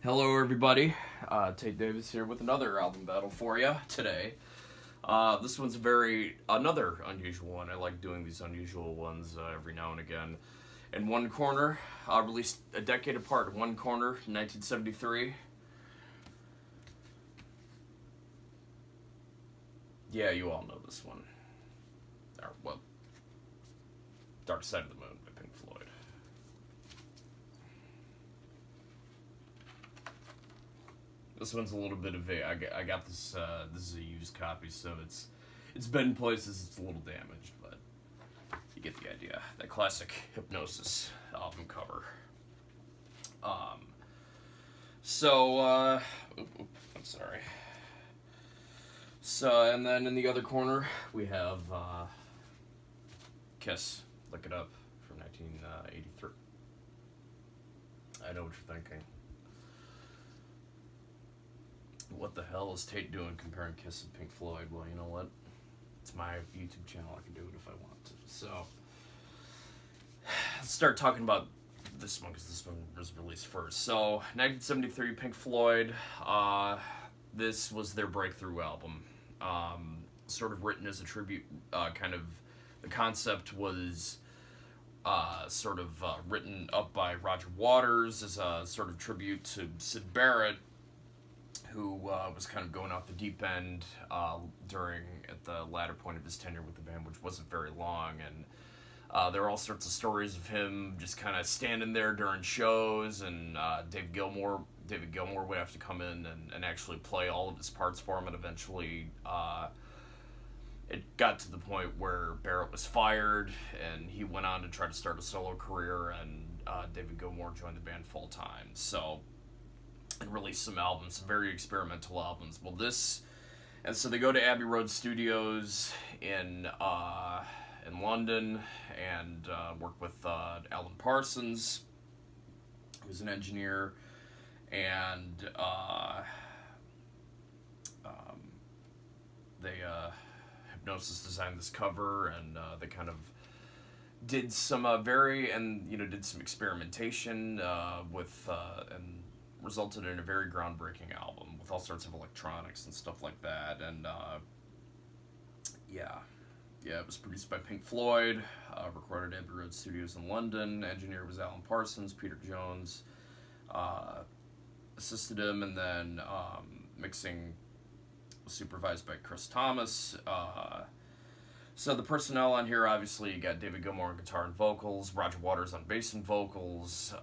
Hello everybody, Tate Davis here with another album battle for you today. This one's another unusual one. I like doing these unusual ones every now and again. In One Corner, released a decade apart. One Corner, 1973. Yeah, you all know this one. Or, well, Dark Side of the Moon by Pink Floyd. This one's a little bit of a. I got this. This is a used copy, so it's been places. It's a little damaged, but you get the idea. That classic Hypnosis album cover. I'm sorry. So, and then in the other corner we have Kiss. Look it up, from 1983. I know what you're thinking. What the hell is Tate doing comparing Kiss and Pink Floyd? Well, you know what? It's my YouTube channel. I can do it if I want to. So, let's start talking about this one, because this one was released first. So, 1973, Pink Floyd. This was their breakthrough album. Sort of written as a tribute. The concept was written up by Roger Waters as a sort of tribute to Syd Barrett, who was kind of going off the deep end at the latter point of his tenure with the band, which wasn't very long, and there are all sorts of stories of him just kind of standing there during shows, and David Gilmour would have to come in and actually play all of his parts for him, and eventually it got to the point where Barrett was fired, and he went on to try to start a solo career, and David Gilmour joined the band full-time, and released some albums, some very experimental albums. And so they go to Abbey Road Studios in London and work with Alan Parsons, who's an engineer, and Hypnosis designed this cover, and they kind of did some did some experimentation and resulted in a very groundbreaking album with all sorts of electronics and stuff like that. And it was produced by Pink Floyd, recorded at Abbey Road Studios in London. Engineer was Alan Parsons. Peter Jones assisted him, and then mixing was supervised by Chris Thomas. So the personnel on here, obviously, you got David Gilmour on guitar and vocals, Roger Waters on bass and vocals,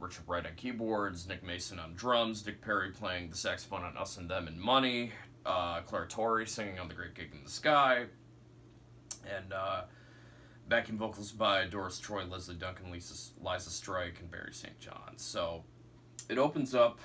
Richard Wright on keyboards, Nick Mason on drums, Dick Perry playing the saxophone on Us and Them and Money, Claire Torrey singing on The Great Gig in the Sky, and backing vocals by Doris Troy, Leslie Duncan, Liza Strike, and Barry St. John. So it opens up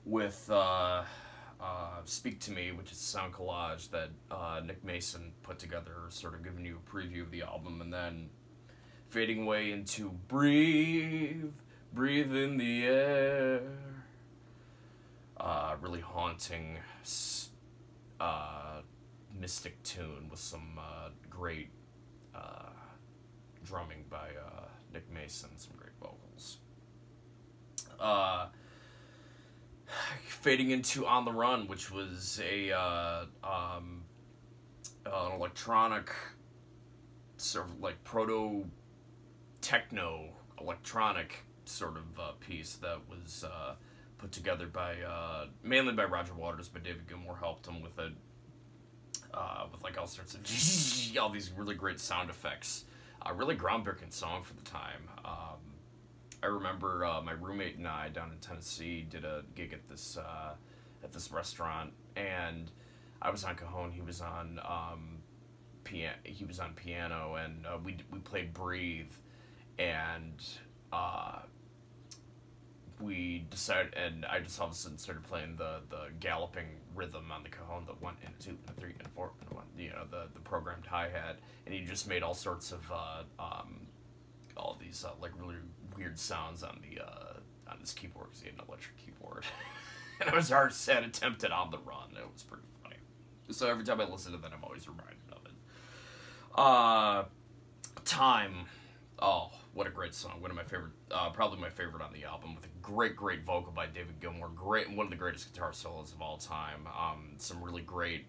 with Speak to Me, which is a sound collage that Nick Mason put together, sort of giving you a preview of the album, and then fading away into Breathe, Breathe in the Air. Really haunting, mystic tune with some great drumming by Nick Mason, some great vocals. Fading into On the Run, which was an electronic, sort of like proto-techno electronic sort of piece that was put together by mainly by Roger Waters, but David Gilmour helped him with it, with like all sorts of all these really great sound effects. Really groundbreaking song for the time. I remember my roommate and I down in Tennessee did a gig at this restaurant, and I was on cajon, he was on piano, and we played Breathe, and we decided, and I just all of a sudden started playing the galloping rhythm on the cajon, the 1 and 2 and 3 and 4 and 1, the programmed hi-hat, and he just made all sorts of all these like really weird sounds on this keyboard, because he had an electric keyboard. And it was our sad attempt at On the Run. It was pretty funny. So every time I listen to that, I'm always reminded of it. Time. Oh, what a great song. One of my favorite, probably my favorite on the album, with a great vocal by David Gilmour. One of the greatest guitar solos of all time. Some really great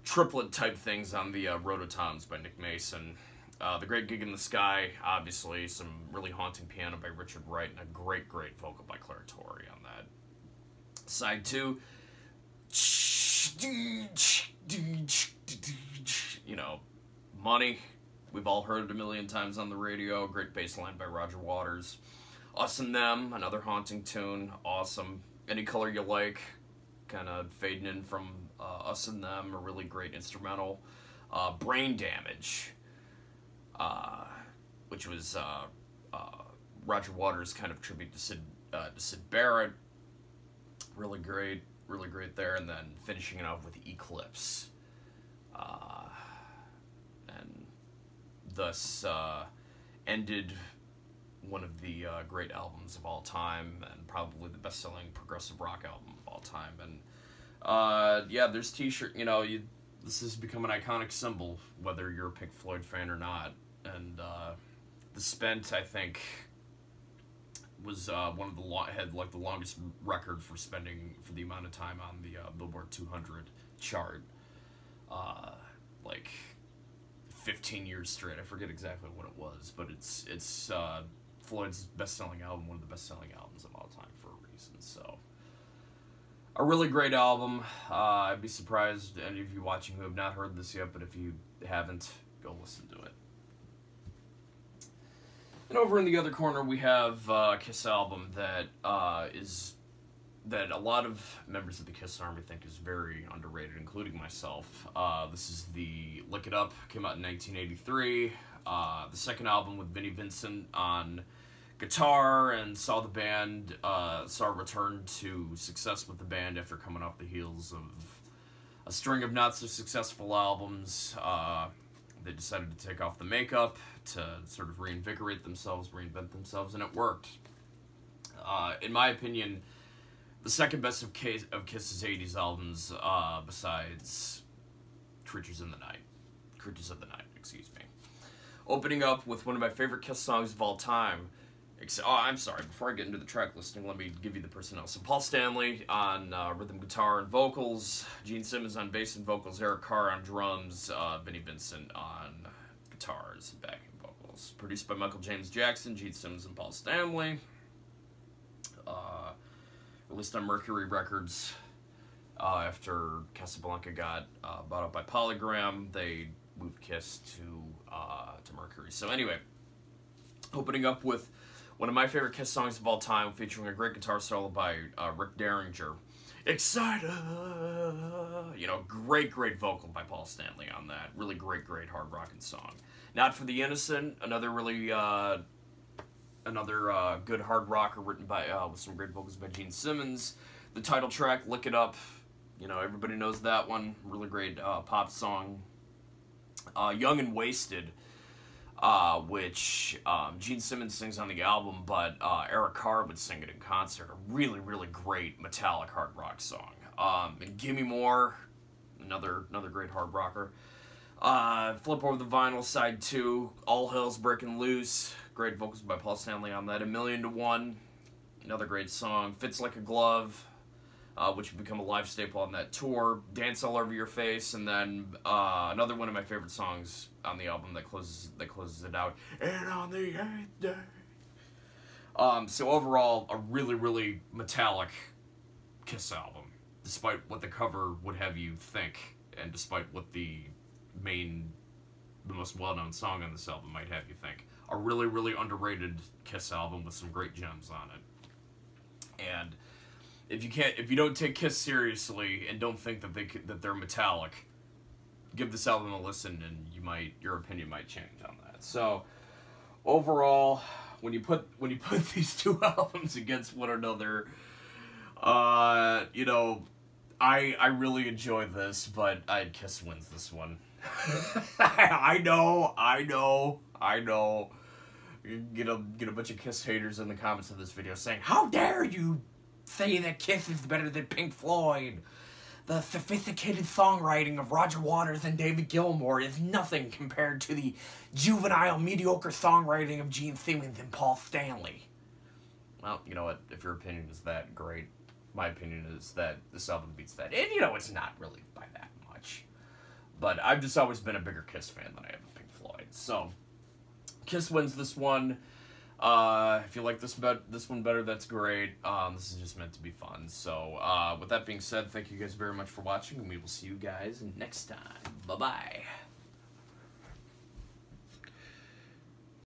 triplet type things on the Rototoms by Nick Mason. The Great Gig in the Sky, obviously. Some really haunting piano by Richard Wright, and a great vocal by Claire Torrey on that. Side 2, you know, Money. We've all heard it a million times on the radio. Great bass line by Roger Waters. Us and Them, another haunting tune. Awesome. Any Color You Like, kind of fading in from Us and Them, a really great instrumental. Brain Damage, which was Roger Waters' kind of tribute to Syd Barrett. Really great there. And then finishing it off with Eclipse. And thus ended one of the great albums of all time, and probably the best-selling progressive rock album of all time. And yeah, there's t-shirt, you know, this has become an iconic symbol, whether you're a Pink Floyd fan or not. And The Spent, I think, was one of the had like the longest record for the amount of time on the Billboard 200 chart, like 15 years straight. I forget exactly what it was, but it's Floyd's best-selling album, one of the best-selling albums of all time for a reason. So, a really great album. I'd be surprised any of you watching who have not heard this yet, but if you haven't, go listen to it. And over in the other corner, we have a Kiss album that that a lot of members of the Kiss Army think is very underrated, including myself. This is the Lick It Up, came out in 1983. The second album with Vinnie Vincent on guitar, and saw the band, saw a return to success with the band after coming off the heels of a string of not so successful albums. They decided to take off the makeup to sort of reinvigorate themselves, reinvent themselves, and it worked. In my opinion, the second best of Kiss's 80s albums, besides Creatures of the Night, excuse me. Opening up with one of my favorite Kiss songs of all time. I'm sorry, before I get into the track listing, let me give you the personnel. So Paul Stanley on rhythm guitar and vocals, Gene Simmons on bass and vocals, Eric Carr on drums, Vinnie Vincent on guitars and backing vocals. Produced by Michael James Jackson, Gene Simmons, and Paul Stanley. Released on Mercury Records. After Casablanca got bought up by Polygram, they moved Kiss to Mercury. So anyway, opening up with one of my favorite Kiss songs of all time, featuring a great guitar solo by Rick Derringer. Excited! You know, great vocal by Paul Stanley on that. Really great hard rocking song. Not for the Innocent, another really, good hard rocker written by, with some great vocals by Gene Simmons. The title track, Lick It Up, you know, everybody knows that one. Really great pop song. Young and Wasted, which Gene Simmons sings on the album, but Eric Carr would sing it in concert. A really great metallic hard rock song. And Gimme More, another great hard rocker. Flip Over the Vinyl, side 2, All Hell's Breaking Loose. Great vocals by Paul Stanley on that. A Million to One, another great song. Fits Like a Glove, which would become a live staple on that tour. Dance All Over Your Face, and then another one of my favorite songs on the album that closes it out. And on the 8th day. So overall, a really metallic Kiss album, despite what the cover would have you think, and despite what the most well-known song on this album might have you think. A really underrated Kiss album with some great gems on it. And if you don't take Kiss seriously and don't think that they're metallic, give this album a listen, and your opinion might change on that. So overall, when you put these two albums against one another, you know, I really enjoy this, but Kiss wins this one. I know. Get a bunch of Kiss haters in the comments of this video saying, "How dare you say that Kiss is better than Pink Floyd?" The sophisticated songwriting of Roger Waters and David Gilmour is nothing compared to the juvenile, mediocre songwriting of Gene Simmons and Paul Stanley. Well, you know what? If your opinion is that, great. My opinion is that this album beats that. And, you know, it's not really by that much. But I've just always been a bigger Kiss fan than I have a Pink Floyd. So, Kiss wins this one. If you like this one better, that's great. This is just meant to be fun. So, with that being said, thank you guys very much for watching, and we will see you guys next time. Bye-bye.